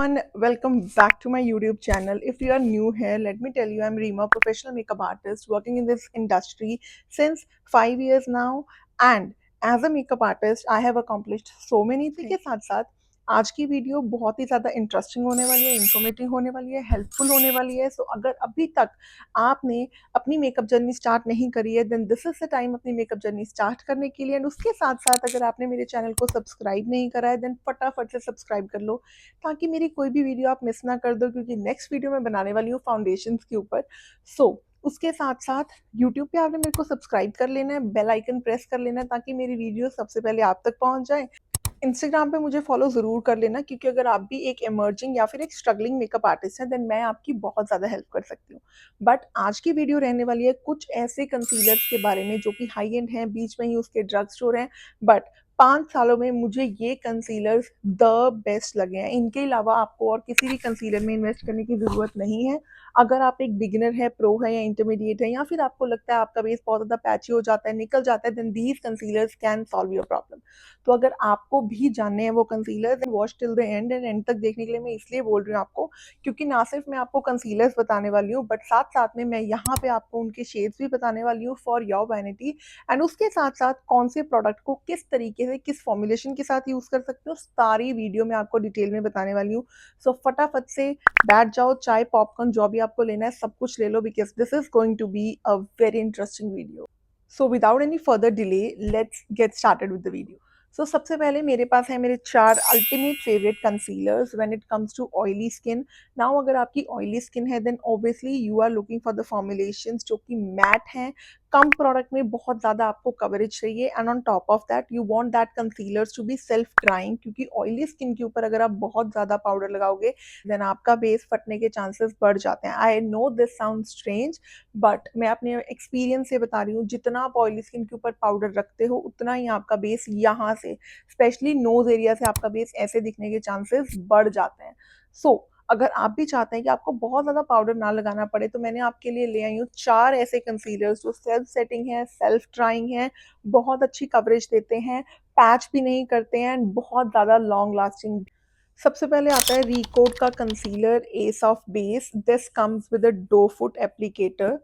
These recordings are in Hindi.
everyone, welcome back to my YouTube channel. If you are new here, let me tell you, I'm Reema, professional makeup artist working in this industry since 5 years now. And as a makeup artist, I have accomplished so many things. के साथ साथ आज की वीडियो बहुत ही ज़्यादा इंटरेस्टिंग होने वाली है, इन्फॉर्मेटिव होने वाली है, हेल्पफुल होने वाली है. सो अगर अभी तक आपने अपनी मेकअप जर्नी स्टार्ट नहीं करी है, then this is the time अपनी मेकअप जर्नी स्टार्ट करने के लिए. एंड उसके साथ साथ अगर आपने मेरे चैनल को सब्सक्राइब नहीं करा है, देन फटाफट से सब्सक्राइब कर लो ताकि मेरी कोई भी वीडियो आप मिस ना कर दो, क्योंकि नेक्स्ट वीडियो मैं बनाने वाली हूँ फाउंडेशंस के ऊपर. उसके साथ साथ यूट्यूब पे आपने मेरे को सब्सक्राइब कर लेना है, बेल आइकन प्रेस कर लेना है ताकि मेरी वीडियो सबसे पहले आप तक पहुंच जाए. इंस्टाग्राम पे मुझे फॉलो ज़रूर कर लेना, क्योंकि अगर आप भी एक इमर्जिंग या फिर एक स्ट्रगलिंग मेकअप आर्टिस्ट हैं, देन मैं आपकी बहुत ज़्यादा हेल्प कर सकती हूँ. बट आज की वीडियो रहने वाली है कुछ ऐसे कंसीलर्स के बारे में जो कि हाई एंड हैं, बीच में ही उसके ड्रग स्टोर हैं. बट 5 सालों में मुझे ये कंसीलर्स द बेस्ट लगे हैं. इनके अलावा आपको और किसी भी कंसीलर में इन्वेस्ट करने की ज़रूरत नहीं है. अगर आप एक बिगिनर है, प्रो है या इंटरमीडिएट है, या फिर आपको लगता है आपका बेस बहुत ज़्यादा पैची हो जाता है, निकल जाता है, then these concealers can solve your problem. तो अगर आपको भी जानने हैं वो concealer, then watch till the end. End end तक देखने के लिए मैं इसलिए बोल रही हूँ आपको, क्योंकि ना सिर्फ मैं आपको कंसीलर्स बताने वाली हूँ, बट साथ साथ में मैं यहाँ पे आपको उनके शेड्स भी बताने वाली हूँ फॉर योर वैनिटी. एंड उसके साथ साथ कौन से प्रोडक्ट को किस तरीके से, किस फॉर्मुलेशन के साथ यूज़ कर सकते हो, सारी वीडियो में आपको डिटेल में बताने वाली हूँ. सो फटाफट से बैठ जाओ, चाय पॉपकॉर्न जो भी आपको लेना है सब कुछ ले लो, because this is going to be a very interesting video. So without any further delay, let's get started with the video. सबसे पहले मेरे पास है मेरे 4 ultimate favourite concealers when it comes to oily skin. Now अगर आपकी ऑयली स्किन है, then obviously you are looking for the formulations जो कि मैट हैं, कम प्रोडक्ट में बहुत ज़्यादा आपको कवरेज चाहिए. And on top of that you want that concealers to be self drying, क्योंकि ऑयली स्किन के ऊपर अगर आप बहुत ज़्यादा पाउडर लगाओगे, देन आपका बेस फटने के चांसेस बढ़ जाते हैं. I know this sound strange, but मैं अपने एक्सपीरियंस से बता रही हूँ, जितना आप ऑयली स्किन के ऊपर पाउडर रखते हो, उतना ही आपका बेस यहाँ से, स्पेशली नोज एरिया से, आपका बेस ऐसे दिखने के चांसेस बढ़ जाते हैं. अगर आप भी चाहते हैं कि आपको बहुत ज़्यादा पाउडर ना लगाना पड़े, तो मैंने आपके लिए ले आई हूँ 4 ऐसे कंसीलर्स जो सेल्फ सेटिंग है, सेल्फ ड्राइंग है, बहुत अच्छी कवरेज देते हैं, पैच भी नहीं करते हैं, एंड बहुत ज़्यादा लॉन्ग लास्टिंग. सबसे पहले आता है रिकोड का concealer ace of base. This comes with a doe foot applicator.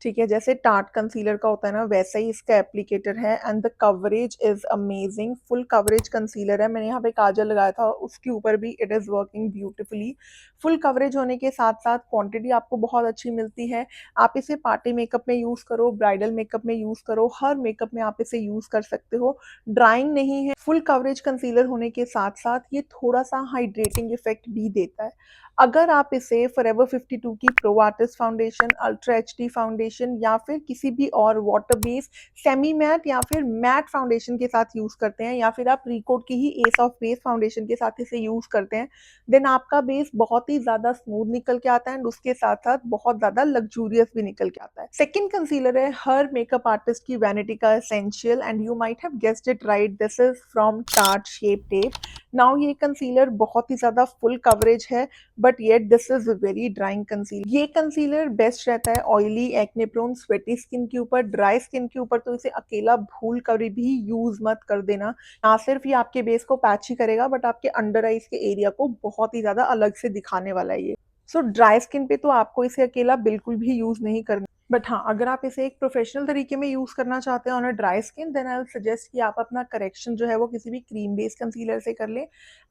ठीक है, जैसे टार्ट कंसीलर का होता है ना, वैसा ही इसका एप्लीकेटर है. And the coverage is amazing, full coverage concealer है. मैंने यहाँ पे काजल लगाया था, उसके ऊपर भी it is working beautifully. Full coverage होने के साथ साथ क्वांटिटी आपको बहुत अच्छी मिलती है. आप इसे पार्टी मेकअप में यूज़ करो, ब्राइडल मेकअप में यूज़ करो, हर मेकअप में आप इसे यूज़ कर सकते हो. ड्राइंग नहीं है. फुल कवरेज कंसीलर होने के साथ साथ ये थोड़ा सा हाइड्रेटिंग इफेक्ट भी देता है. अगर आप इसे फॉरएवर 52 की pro artist foundation, ultra HD foundation, या फिर किसी भी और वाटर बेस, सेमी मैट या फिर मैट फाउंडेशन के साथ यूज करते हैं, या फिर आप रिकोड की ही एस ऑफ बेस फाउंडेशन के साथ इसे यूज करते हैं, देन आपका बेस बहुत ही ज्यादा स्मूथ निकल के आता है. एंड उसके साथ साथ बहुत ज्यादा लग्जूरियस भी निकल के आता है. सेकेंड कंसीलर है हर मेकअप आर्टिस्ट की वैनिटी का essential, and you might have guessed it right, this is from Tarte Shape Tape. Now ये कंसीलर बहुत ही ज्यादा फुल कवरेज है, but yet this is very drying concealer. ये कंसीलर बेस्ट रहता है oily, acne prone, sweaty skin के ऊपर. ड्राई स्किन के ऊपर तो इसे अकेला भूल कर भी यूज मत कर देना. ना सिर्फ ये आपके बेस को पैच ही करेगा, बट आपके अंडर आईज के एरिया को बहुत ही ज्यादा अलग से दिखाने वाला है ये. ड्राई स्किन पे तो आपको इसे अकेला बिल्कुल भी यूज नहीं करना. बट हाँ, अगर आप इसे एक प्रोफेशनल तरीके में यूज करना चाहते हैं on a dry skin, then I will suggest कि आप अपना करेक्शन जो है वो किसी भी क्रीम बेस्ड कंसीलर से कर लें,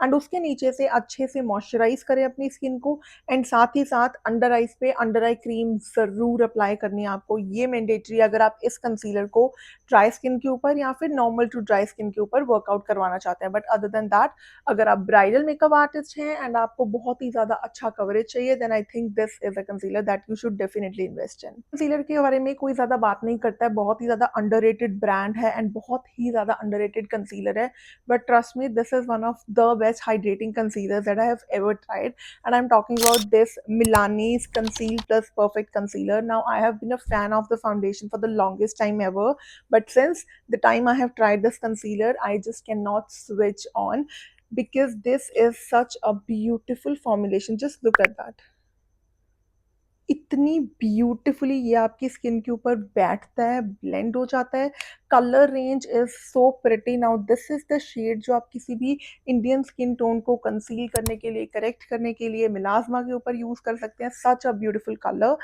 एंड उसके नीचे से अच्छे से मॉइस्चराइज करें अपनी स्किन को. एंड साथ ही साथ अंडर आईज पे अंडर आई क्रीम जरूर अप्लाई करनी है आपको. ये मैंडेटरी अगर आप इस कंसीलर को ड्राई स्किन के ऊपर या फिर नॉर्मल टू ड्राई स्किन के ऊपर वर्कआउट करवाना चाहते हैं. बट अदर देन दैट, अगर आप ब्राइडल मेकअप आर्टिस्ट हैं एंड आपको बहुत ही ज्यादा अच्छा कवरेज चाहिए, then I think this is a concealer that you should definitely invest in. Concealer के बारे में कोई ज्यादा बात नहीं करता है, बहुत ही ज्यादा अंडररेटेड ब्रांड है एंड बहुत ही ज्यादा अंडररेटेड कंसीलर है. But trust me, this is one of the best hydrating concealers that I have ever tried, and I'm talking about this Milani's Conceal Plus Perfect Concealer. Now, I have been a fan of the foundation for the longest time ever, but since the time I have tried this concealer, I just cannot switch on, because this is such a beautiful formulation. Just look at that. इतनी ब्यूटीफुली ये आपकी स्किन के ऊपर बैठता है, ब्लेंड हो जाता है। Colour range is so pretty. Now this is the shade जो आप किसी भी इंडियन स्किन टोन को कंसील करने के लिए, करेक्ट करने के लिए मेलाज़्मा के ऊपर यूज़ कर सकते हैं। Such a beautiful colour,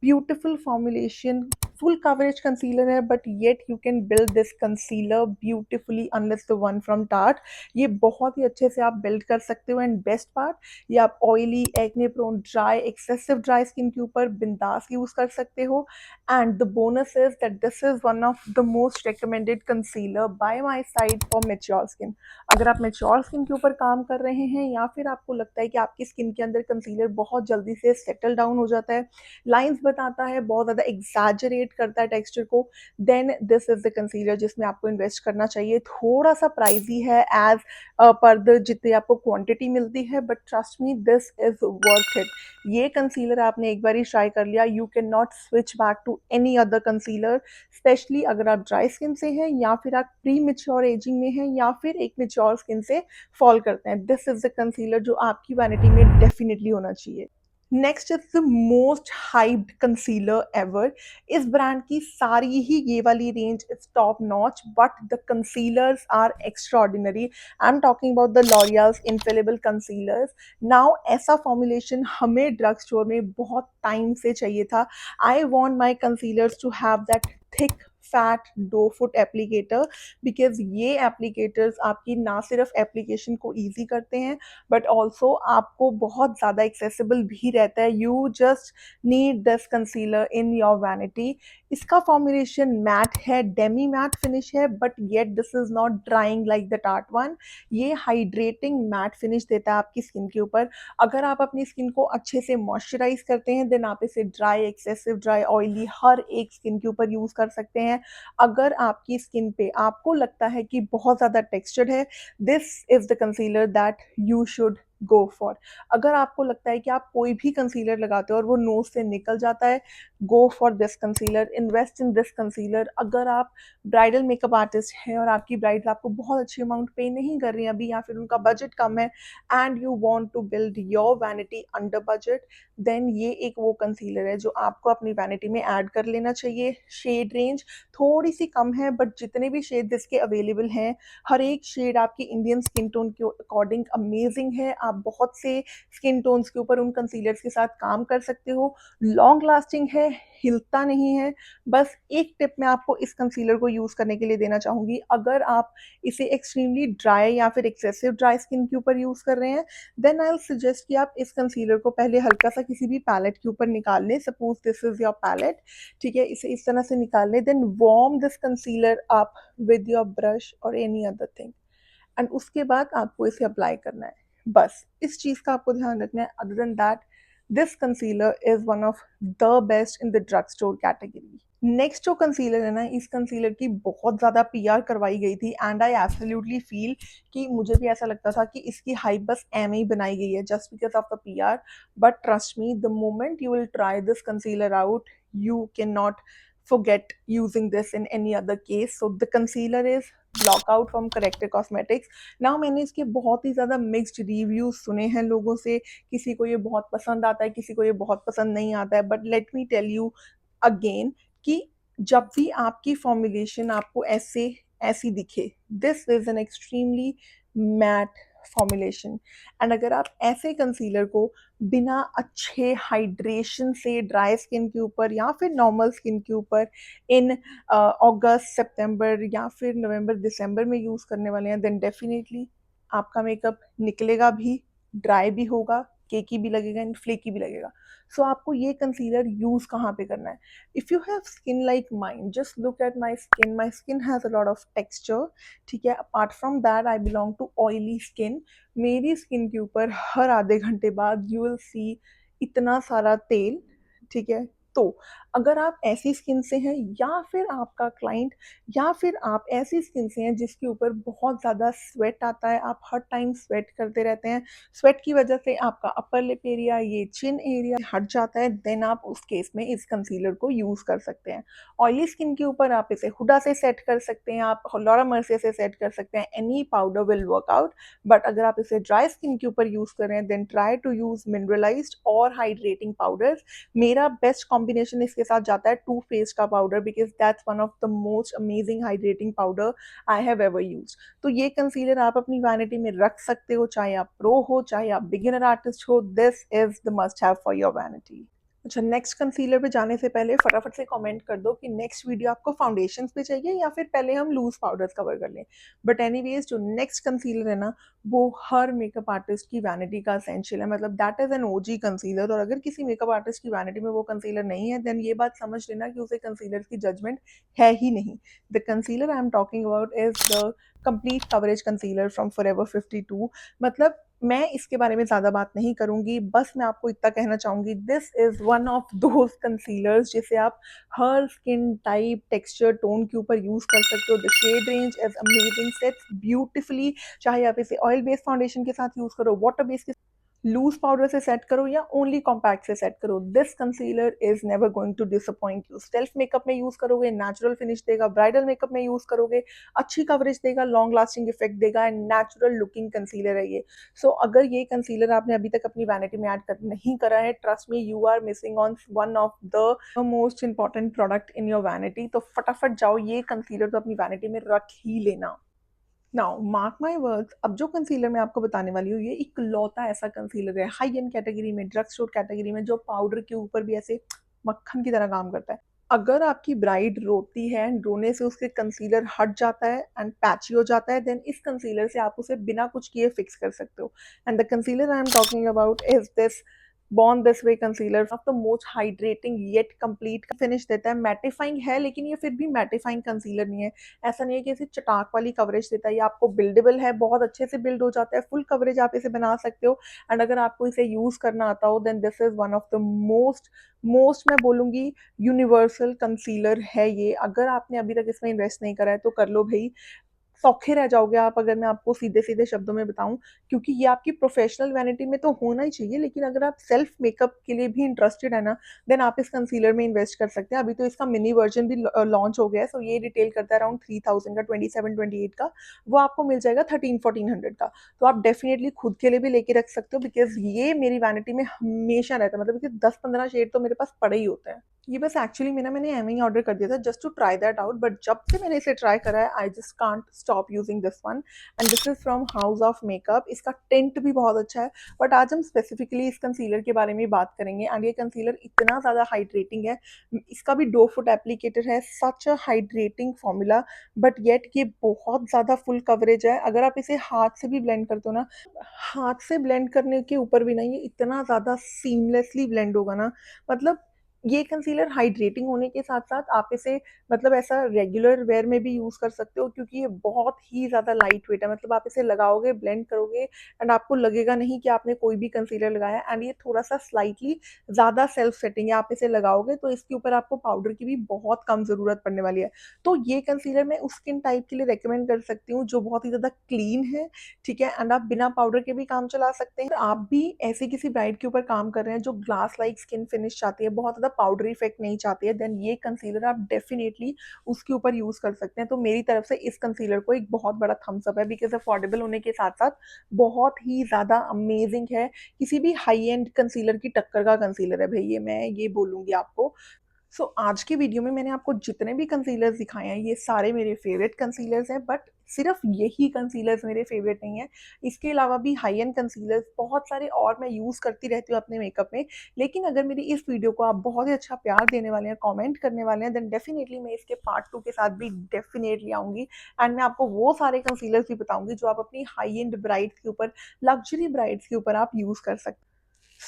beautiful formulation, full coverage concealer है, but yet you can build this concealer beautifully unless the one from Tarte. ये बहुत ही अच्छे से आप बिल्ड कर सकते हो। एंड बेस्ट पार्ट, ये आप oily, acne prone, dry, excessive dry skin के ऊपर बिंदास यूज कर सकते हो। And the bonus is that this is one of the most recommended concealer by my side for mature skin. अगर आप मेच्योर स्किन के ऊपर काम कर रहे हैं या फिर आपको लगता है कि आपकी स्किन के अंदर कंसीलर बहुत जल्दी से सेटल डाउन हो जाता है, लाइंस बताता है, बहुत ज़्यादा एग्जैजरेट करता है टेक्सचर को, then this is the concealer जिसमें आपको इन्वेस्ट करना चाहिए। थोड़ा सा प्राइजी है एज पर द जितनी आपको क्वांटिटी मिलती है, but trust me this is worth it. ये कंसीलर आपने एक बार ही ट्राई कर लिया, you can not switch back to any other concealer. Specially अगर आप ड्राई स्किन से हैं या फिर आप प्री मेच्योर एजिंग में हैं या फिर एक मेच्योर स्किन से फॉल करते हैं, दिस इज द कंसीलर जो आपकी वैनिटी में डेफिनेटली होना चाहिए। Next is the most hyped concealer ever. इस ब्रांड की सारी ही ये वाली range is top notch, but the concealers are extraordinary. I am talking about the L'Oreal's infallible concealers. Now ऐसा फॉर्मुलेशन हमें ड्रग स्टोर में बहुत टाइम से चाहिए था। I want my concealers to have that thick fat doe foot applicator, because ये एप्लीकेटर्स आपकी ना सिर्फ एप्लीकेशन को ईजी करते हैं बट ऑल्सो आपको बहुत ज़्यादा एक्सेसिबल भी रहता है। You just need this concealer in your vanity. इसका फॉर्मुलेशन मैट है, डेमी मैट फिनिश है, but yet this is not drawing like the tart one. ये हाइड्रेटिंग मैट फिनिश देता है आपकी स्किन के ऊपर। अगर आप अपनी स्किन को अच्छे से मॉइस्चराइज करते हैं देन आप इसे ड्राई, एक्सेसिव ड्राई, ऑयली हर एक स्किन के ऊपर यूज कर सकते हैं। अगर आपकी स्किन पे आपको लगता है कि बहुत ज़्यादा टेक्सचर्ड है, this is the concealer that you should go for. अगर आपको लगता है कि आप कोई भी कंसीलर लगाते हो और वो नोज से निकल जाता है, go for this concealer, invest in this concealer. अगर आप ब्राइडल मेकअप आर्टिस्ट हैं और आपकी ब्राइड्स आपको बहुत अच्छी अमाउंट पे नहीं कर रही हैं अभी, या फिर उनका बजट कम है and you want to build your vanity under budget, then ये एक वो कंसीलर है जो आपको अपनी वैनिटी में ऐड कर लेना चाहिए। शेड रेंज थोड़ी सी कम है, बट जितने भी शेड इसके अवेलेबल हैं, हर एक शेड आपकी इंडियन स्किन टोन के अकॉर्डिंग अमेजिंग है। आप बहुत से स्किन टोन्स के ऊपर उन कंसीलर्स के साथ काम कर सकते हो। लॉन्ग लास्टिंग है, हिलता नहीं है। बस एक टिप मैं आपको इस कंसीलर को यूज़ करने के लिए देना चाहूँगी। अगर आप इसे एक्सट्रीमली ड्राई या फिर एक्सेसिव ड्राई स्किन के ऊपर यूज़ कर रहे हैं, देन आई विल सजेस्ट कि आप इस कंसीलर को पहले हल्का सा किसी भी पैलेट के ऊपर निकाल लें। Suppose this is your palette, ठीक है, इसे इस तरह से निकाल लें, then warm this concealer up with your brush और एनी अदर थिंग, एंड उसके बाद आपको इसे अप्लाई करना है। बस इस चीज़ का आपको ध्यान रखना है। Other than that, this concealer is one of the best in the drug store category. Next जो कंसीलर है ना, इस कंसीलर की बहुत ज़्यादा पीआर करवाई गई थी एंड आई एब्सोल्युटली फील कि मुझे भी ऐसा लगता था कि इसकी हाइप बस एम ही बनाई गई है just because of the PR. But trust me, the moment you will try this concealer out, you cannot forget using this in any other case. So the concealer is Blockout from Corrector Cosmetics. Now मैंने इसके बहुत ही ज़्यादा मिक्स्ड रिव्यूज सुने हैं लोगों से। किसी को ये बहुत पसंद आता है, किसी को ये बहुत पसंद नहीं आता है, but let me tell you again कि जब भी आपकी फॉर्मुलेशन आपको ऐसी दिखे, this is an extremely matte formulation. And अगर आप ऐसे कंसीलर को बिना अच्छे हाइड्रेशन से ड्राई स्किन के ऊपर या फिर नॉर्मल स्किन के ऊपर इन अगस्त, सितंबर या फिर नवंबर, दिसंबर में यूज़ करने वाले हैं, देन डेफिनेटली आपका मेकअप निकलेगा भी, ड्राई भी होगा, केकी भी लगेगा एंड फ्लेकी भी लगेगा। सो आपको ये कंसीलर यूज़ कहाँ पे करना है? If you have skin like mine, just look at my skin has a lot of texture, ठीक है। Apart from that I belong to oily skin. मेरी स्किन के ऊपर हर आधे घंटे बाद यू विल सी इतना सारा तेल, ठीक है। तो अगर आप ऐसी स्किन से हैं या फिर आपका क्लाइंट या फिर आप ऐसी स्किन से हैं जिसके ऊपर बहुत ज़्यादा स्वेट आता है, आप हर टाइम स्वेट करते रहते हैं, स्वेट की वजह से आपका अपर लिप एरिया, ये चिन एरिया हट जाता है, देन आप उस केस में इस कंसीलर को यूज़ कर सकते हैं। ऑयली स्किन के ऊपर आप इसे हुडा से सेट कर सकते हैं, आप लॉरा मर्सियर से सेट कर सकते हैं, any powder will work out. But अगर आप इसे ड्राई स्किन के ऊपर यूज़ कर रहे हैं देन ट्राई टू यूज़ मिनरलाइज्ड और हाइड्रेटिंग पाउडर्स। मेरा बेस्ट कॉम्बिनेशन इसके साथ जाता है टू फेस का powder, because that's one of the most amazing hydrating powder I have ever use. तो ये कंसीलर आप अपनी वैनिटी में रख सकते हो, चाहे आप प्रो हो चाहे आप बिगिनर आर्टिस्ट हो, this is the must have for your vanity. अच्छा, नेक्स्ट कंसीलर पे जाने से पहले फटाफट से कमेंट कर दो कि नेक्स्ट वीडियो आपको फाउंडेशंस पे चाहिए या फिर पहले हम लूज पाउडर्स कवर कर लें। बट एनीवेज जो नेक्स्ट कंसीलर है ना, वो हर मेकअप आर्टिस्ट की वैनिटी का एसेंशियल है, मतलब that is an OG concealer. और अगर किसी मेकअप आर्टिस्ट की वैनिटी में वो कंसीलर नहीं है देन ये बात समझ लेना कि उसे कंसीलर की जजमेंट है ही नहीं। The concealer I am talking about is the complete coverage concealer from forever 52। मतलब मैं इसके बारे में ज़्यादा बात नहीं करूँगी, बस मैं आपको इतना कहना चाहूँगी, this is one of those concealers जिसे आप हर स्किन टाइप, टेक्सचर, टोन के ऊपर यूज़ कर सकते हो। The shade range is amazing, sets beautifully, चाहे आप इसे ऑयल बेस्ड फाउंडेशन के साथ यूज़ करो, वाटर बेस्ड के लूज पाउडर से सेट करो या ओनली कॉम्पैक्ट से सेट करो, this concealer is never going to disappoint you. Self makeup में यूज करोगे नेचुरल फिनिश देगा, ब्राइडल मेकअप में यूज करोगे अच्छी कवरेज देगा, लॉन्ग लास्टिंग इफेक्ट देगा एंड नेचुरल लुकिंग कंसीलर है ये। सो अगर ये कंसीलर आपने अभी तक अपनी वैनिटी में ऐड कर नहीं करा है, trust me you are missing on one of the most important product in your vanity. तो फटाफट जाओ, ये कंसीलर तो अपनी वैनिटी में रख ही लेना। नाउ मार्क माई वर्ड्स, अब जो कंसीलर मैं आपको बताने वाली हूँ ये इकलौता ऐसा कंसीलर है हाई एंड कैटेगरी में, ड्रग स्टोर कैटेगरी में, जो पाउडर के ऊपर भी ऐसे मक्खन की तरह काम करता है। अगर आपकी ब्राइड रोती है एंड रोने से उसके कंसीलर हट जाता है एंड पैची हो जाता है देन इस कंसीलर से आप उसे बिना कुछ किए फिक्स कर सकते हो। And the concealer I am talking about is this born this way concealer of the most hydrating yet complete finish देता है। मैटिफाइंग है लेकिन ये फिर भी मैटिफाइंग कंसीलर नहीं है। ऐसा नहीं है कि इसे चटाक वाली कवरेज देता है, ये आपको बिल्डेबल है, बहुत अच्छे से बिल्ड हो जाता है, फुल कवरेज आप इसे बना सकते हो। एंड अगर आपको इसे यूज करना आता हो then this is one of the most most मैं बोलूंगी यूनिवर्सल कंसीलर है ये। अगर आपने अभी तक इसमें इन्वेस्ट नहीं करा है तो कर लो भाई, सौखे रह जाओगे आप अगर मैं आपको सीधे सीधे शब्दों में बताऊं, क्योंकि ये आपकी प्रोफेशनल वैनिटी में तो होना ही चाहिए, लेकिन अगर आप सेल्फ मेकअप के लिए भी इंटरेस्टेड है ना देन आप इस कंसीलर में इन्वेस्ट कर सकते हैं। अभी तो इसका मिनी वर्जन भी लॉन्च हो गया है, सो ये रिटेल करता है अराउंड 3000 का, 27-28 का, वो आपको मिल जाएगा 13-1400 का। तो आप डेफिनेटली खुद के लिए भी लेके रख सकते हो, बिकॉज ये मेरी वैनिटी में हमेशा रहता है, मतलब 10-15 शेड तो मेरे पास पड़े ही होते हैं। ये बस एक्चुअली मैंने एम ही ऑर्डर कर दिया था just to try that out, but जब से मैंने इसे ट्राई करा है I just can't stop using this one. And this is from House of Makeup, इसका टेंट भी बहुत अच्छा है। बट आज हम स्पेसिफिकली इस कंसीलर के बारे में बात करेंगे एंड ये कंसीलर इतना ज़्यादा हाइड्रेटिंग है, इसका भी 2 फुट एप्लीकेटर है, such a hydrating formula, but yet ये बहुत ज़्यादा फुल कवरेज है। अगर आप इसे हाथ से भी ब्लेंड करते हो ना, हाथ से ब्लेंड करने के ऊपर भी ना ये इतना ज़्यादा सीमलेसली ब्लेंड होगा ना, मतलब ये कंसीलर हाइड्रेटिंग होने के साथ साथ आप इसे मतलब ऐसा रेगुलर वेयर में भी यूज़ कर सकते हो, क्योंकि ये बहुत ही ज़्यादा लाइट वेट है। मतलब आप इसे लगाओगे, ब्लेंड करोगे एंड आपको लगेगा नहीं कि आपने कोई भी कंसीलर लगाया। एंड ये थोड़ा सा स्लाइटली ज़्यादा सेल्फ सेटिंग है, आप इसे लगाओगे तो इसके ऊपर आपको पाउडर की भी बहुत कम ज़रूरत पड़ने वाली है। तो ये कंसीलर मैं उस स्किन टाइप के लिए रिकमेंड कर सकती हूँ जो बहुत ही ज़्यादा क्लीन है, ठीक है, एंड आप बिना पाउडर के भी काम चला सकते हैं। आप भी ऐसी किसी ब्राइड के ऊपर काम कर रहे हैं जो ग्लास लाइक स्किन फिनिश चाहती है, बहुत ज़्यादा पाउडरी इफेक्ट नहीं चाहती है, देन ये कंसीलर आप डेफिनेटली उसके ऊपर यूज कर सकते हैं। तो मेरी तरफ से इस कंसीलर को एक बहुत बड़ा थम्स अप है, बिकॉज अफोर्डेबल होने के साथ साथ बहुत ही ज़्यादा अमेजिंग है, किसी भी हाई एंड कंसीलर की टक्कर का कंसीलर है भाई ये, मैं ये बोलूँगी आपको। आज की वीडियो में मैंने आपको जितने भी कंसीलर्स दिखाए हैं ये सारे मेरे फेवरेट कंसीलर्स हैं, बट सिर्फ यही कंसीलर्स मेरे फेवरेट नहीं है, इसके अलावा भी हाई एंड कंसीलर्स बहुत सारे और मैं यूज़ करती रहती हूँ अपने मेकअप में। लेकिन अगर मेरी इस वीडियो को आप बहुत ही अच्छा प्यार देने वाले हैं, कमेंट करने वाले हैं, देन डेफिनेटली मैं इसके पार्ट 2 के साथ भी डेफिनेटली आऊँगी एंड मैं आपको वो सारे कंसीलर्स भी बताऊँगी जो आप अपनी हाई एंड ब्राइड्स के ऊपर, लग्जरी ब्राइड्स के ऊपर आप यूज़ कर सकते हैं।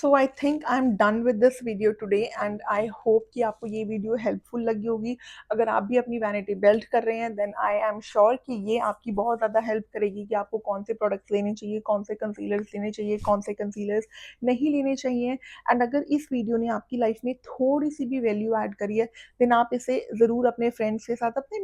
So I think I am done with this video today and I hope कि आपको ये वीडियो हेल्पफुल लगी होगी। अगर आप भी अपनी वैनिटी बिल्ड कर रहे हैं देन आई एम श्योर कि ये आपकी बहुत ज़्यादा हेल्प करेगी कि आपको कौन से प्रोडक्ट्स लेने चाहिए, कौन से कंसीलर्स लेने चाहिए, कौन से कंसीलर्स नहीं लेने चाहिए। एंड अगर इस वीडियो ने आपकी लाइफ में थोड़ी सी भी वैल्यू ऐड करी है देन आप इसे ज़रूर अपने फ्रेंड्स के साथ, अपने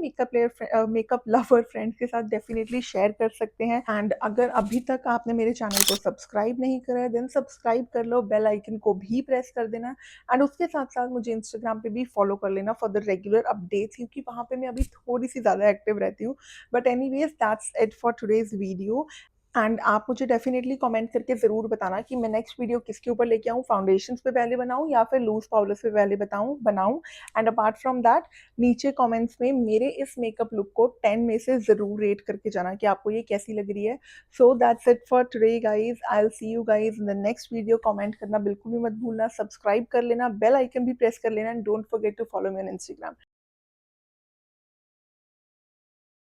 मेकअप लवर फ्रेंड्स के साथ डेफिनेटली शेयर कर सकते हैं। एंड अगर अभी तक आपने मेरे चैनल को सब्सक्राइब नहीं करा है देन सब्सक्राइब कर लो, बेल आइकन को भी प्रेस कर देना। एंड उसके साथ साथ मुझे इंस्टाग्राम पे भी फॉलो कर लेना फॉर द रेगुलर अपडेट्स, क्योंकि वहाँ पे मैं अभी थोड़ी सी ज़्यादा एक्टिव रहती हूँ। But anyways that's it for today's video. And आप मुझे डेफिनेटली कमेंट करके ज़रूर बताना कि मैं नेक्स्ट वीडियो किसके ऊपर लेके आऊँ, फाउंडेशंस पे पहले बनाऊँ या फिर लूज पाउडर्स पे पहले बनाऊँ। एंड अपार्ट फ्रॉम दैट नीचे कमेंट्स में मेरे इस मेकअप लुक को 10 में से ज़रूर रेट करके जाना कि आपको ये कैसी लग रही है। So that's it for today guys, I will see you guys in the next video. Comment करना बिल्कुल भी मत भूलना, सब्सक्राइब कर लेना, बेल आइकन भी प्रेस कर लेना and don't forget to follow me on Instagram.